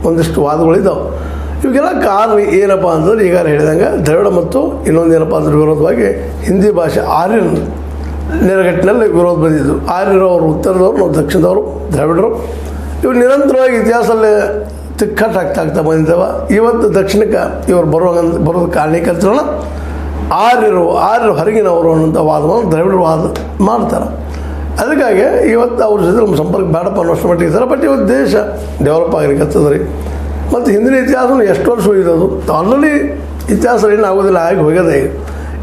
ಒಂದಿಷ್ಟು ವಾದಗಳಿದ್ದಾವೆ. ಇವಾಗೆಲ್ಲ ಕಾರಣ ಏನಪ್ಪ ಅಂತಂದ್ರೆ ಈಗ ಹೇಳಿದಂಗೆ ದ್ರಾವಿಡ ಮತ್ತು ಇನ್ನೊಂದು ಏನಪ್ಪ ಅಂದ್ರೆ ವಿರೋಧವಾಗಿ ಹಿಂದಿ ಭಾಷೆ ಆರ್ಯನ್ ನೆಲೆಗಟ್ಟಿನಲ್ಲಿ ವಿರೋಧ ಬಂದಿದ್ದು. ಆರ್ಯರು ಅವರು ಉತ್ತರದವರು, ನಾವು ದಕ್ಷಿಣದವರು ದ್ರಾವಿಡರು. ಇವು ನಿರಂತರವಾಗಿ ಇತಿಹಾಸದಲ್ಲಿ ತಿಕ್ಕಟ್ಟಾಗ್ತಾ ಬಂದಿದ್ದಾವೆ. ಇವತ್ತು ದಕ್ಷಿಣಕ್ಕೆ ಇವರು ಬರೋದು ಕಾರಣೀಕರ್ತರಲ್ಲ ಆರ್ಯರು ಹೊರಗಿನವರು ಅನ್ನೋಂಥ ವಾದವನ್ನು ದ್ರಾವಿಡರು ವಾದ ಮಾಡ್ತಾರೆ. ಅದಕ್ಕಾಗಿ ಇವತ್ತು ಅವ್ರ ಜೊತೆ ನಮ್ಮ ಸಂಪರ್ಕ ಬೇಡಪ್ಪ ಅನ್ನೋಷ್ಟು ಮಟ್ಟಿಗೆ ಇದ್ದಾರೆ. ಬಟ್ ಇವತ್ತು ದೇಶ ಡೆವಲಪ್ ಆಗಲಿಕ್ಕತ್ತದ ರೀ. ಮತ್ತು ಹಿಂದಿನ ಇತಿಹಾಸನೂ ಎಷ್ಟು ವರ್ಷ ಹೋಗಿರೋದು ಆಲ್ರೆಡಿ ಇತಿಹಾಸ ಏನಾಗೋದಿಲ್ಲ, ಆಗಿ ಹೋಗ್ಯದ.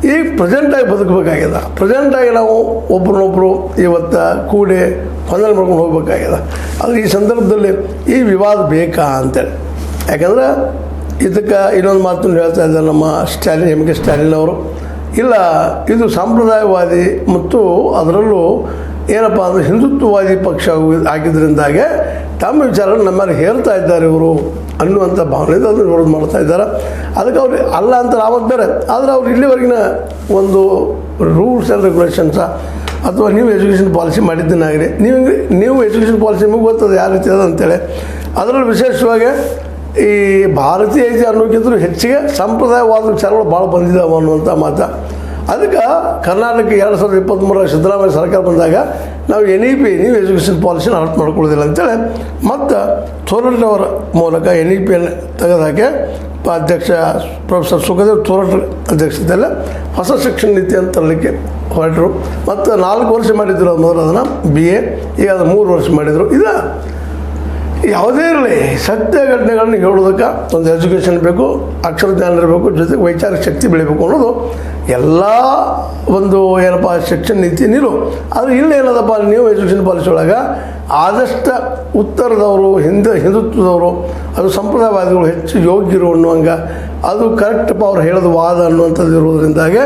ಈಗ ಪ್ರೆಸೆಂಟಾಗಿ ಬದುಕಬೇಕಾಗ್ಯದ. ಪ್ರೆಸೆಂಟಾಗಿ ನಾವು ಒಬ್ರನ್ನೊಬ್ಬರು ಇವತ್ತು ಕೂಡಿ ಹೊಂದನೆ ಮಾಡ್ಕೊಂಡು ಹೋಗ್ಬೇಕಾಗ್ಯದ. ಆದರೆ ಈ ಸಂದರ್ಭದಲ್ಲಿ ಈ ವಿವಾದ ಬೇಕಾ ಅಂತೇಳಿ, ಯಾಕಂದ್ರೆ ಇದಕ್ಕೆ ಇನ್ನೊಂದು ಮಾತನ್ನು ಹೇಳ್ತಾ ಇದ್ದಾರೆ ನಮ್ಮ ಎಮ್ ಕೆ ಸ್ಟ್ಯಾಲಿನ್ ಅವರು. ಇಲ್ಲ, ಇದು ಸಾಂಪ್ರದಾಯವಾದಿ ಮತ್ತು ಅದರಲ್ಲೂ ಏನಪ್ಪ ಅಂದರೆ ಹಿಂದುತ್ವವಾದಿ ಪಕ್ಷ ಆಗಿದ್ದರಿಂದಾಗೆ ತಮ್ಮ ವಿಚಾರಗಳು ನಮ್ಮ ಮೇಲೆ ಹೇರ್ತಾ ಇದ್ದಾರೆ ಇವರು ಅನ್ನುವಂಥ ಭಾವನೆಯಿಂದ ಅದನ್ನು ವಿರೋಧ ಮಾಡ್ತಾ ಇದ್ದಾರೆ. ಅದಕ್ಕೆ ಅವ್ರು ಅಲ್ಲ ಅಂತ ನಾವತ್ತು ಬೇರೆ. ಆದರೆ ಅವ್ರು ಇಲ್ಲಿವರೆಗಿನ ಒಂದು ರೂಲ್ಸ್ ಆ್ಯಂಡ್ ರೆಗ್ಯುಲೇಷನ್ಸ ಅಥವಾ ನೀವು ಎಜುಕೇಷನ್ ಪಾಲಿಸಿ ಮಾಡಿದ್ದನ್ನಾಗಿರಿ, ನೀವು ಎಜುಕೇಷನ್ ಪಾಲಿಸಿ ನಿಮಗೆ ಗೊತ್ತದೆ ಯಾವ ರೀತಿ ಅದ ಅಂತೇಳಿ. ಅದರಲ್ಲಿ ವಿಶೇಷವಾಗಿ ಈ ಭಾರತೀಯ ಐತಿ ಅನ್ನೋಕ್ಕಿಂತಲೂ ಹೆಚ್ಚಿಗೆ ಸಂಪ್ರದಾಯವಾದ ವಿಚಾರಗಳು ಭಾಳ ಬಂದಿದ್ದಾವೆ ಅನ್ನುವಂಥ ಮಾತು. ಅದಕ್ಕೆ ಕರ್ನಾಟಕಕ್ಕೆ 2023 ಸಿದ್ದರಾಮಯ್ಯ ಸರ್ಕಾರ ಬಂದಾಗ ನಾವು ನ್ಯೂ ಎಜುಕೇಷನ್ ಪಾಲಿಸಿನ ಅರ್ಥ ಮಾಡ್ಕೊಳ್ಳೋದಿಲ್ಲ ಅಂತೇಳಿ ಮತ್ತು ಥೋರಟ್ರವರ ಮೂಲಕ NEPಯನ್ನು ತೆಗೆದಾಕೆ ಅಧ್ಯಕ್ಷ ಪ್ರೊಫೆಸರ್ ಸುಖದೇವ್ ಥೋರಟ್ ಅಧ್ಯಕ್ಷತೆಯಲ್ಲಿ ಹೊಸ ಶಿಕ್ಷಣ ನೀತಿ ಅಂತ ತರಲಿಕ್ಕೆ ಹೊರಟರು. ಮತ್ತು 4 ವರ್ಷ ಮಾಡಿದ್ರು ಮೊದಲು ಅದನ್ನು BA, ಈಗ ಅದು 3 ವರ್ಷ ಮಾಡಿದರು. ಇದು ಯಾವುದೇ ಇರಲಿ ಸತ್ಯ ಘಟನೆಗಳನ್ನ ಹೇಳೋದಕ್ಕೆ ಒಂದು ಎಜುಕೇಷನ್ ಬೇಕು, ಅಕ್ಷರ ಜ್ಞಾನ ಇರಬೇಕು, ಜೊತೆಗೆ ವೈಚಾರಿಕ ಶಕ್ತಿ ಬೆಳಿಬೇಕು ಅನ್ನೋದು ಎಲ್ಲ ಒಂದು ಏನಪ್ಪ ಶಿಕ್ಷಣ ನೀತಿ ನೀರು. ಆದರೆ ಇಲ್ಲೇನದಪ್ಪ ನೀವು ಎಜುಕೇಷನ್ ಪಾಲಿಸಿ ಒಳಗೆ ಆದಷ್ಟು ಉತ್ತರದವರು ಹಿಂದುತ್ವದವರು ಅದು ಸಂಪ್ರದಾಯವಾದಿಗಳು ಹೆಚ್ಚು ಯೋಗ್ಯರು ಅನ್ನುವಂಗೆ ಅದು ಕರೆಕ್ಟಪ್ಪ ಅವ್ರು ಹೇಳೋದು ವಾದ ಅನ್ನುವಂಥದ್ದು ಇರೋದ್ರಿಂದಾಗೆ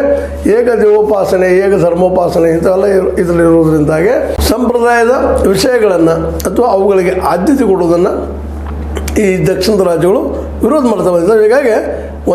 ಏಕದೇವೋಪಾಸನೆ ಧರ್ಮೋಪಾಸನೆ ಇಂಥವೆಲ್ಲ ಇದರಲ್ಲಿರೋದ್ರಿಂದಾಗೆ ಸಂಪ್ರದಾಯದ ವಿಷಯಗಳನ್ನು ಅಥವಾ ಅವುಗಳಿಗೆ ಆದ್ಯತೆ ಕೊಡೋದನ್ನು ಈ ದಕ್ಷಿಣದ ರಾಜ್ಯಗಳು ವಿರೋಧ ಮಾಡ್ತಾ ಬಂದಿದ್ದಾವೆ. ಹೀಗಾಗಿ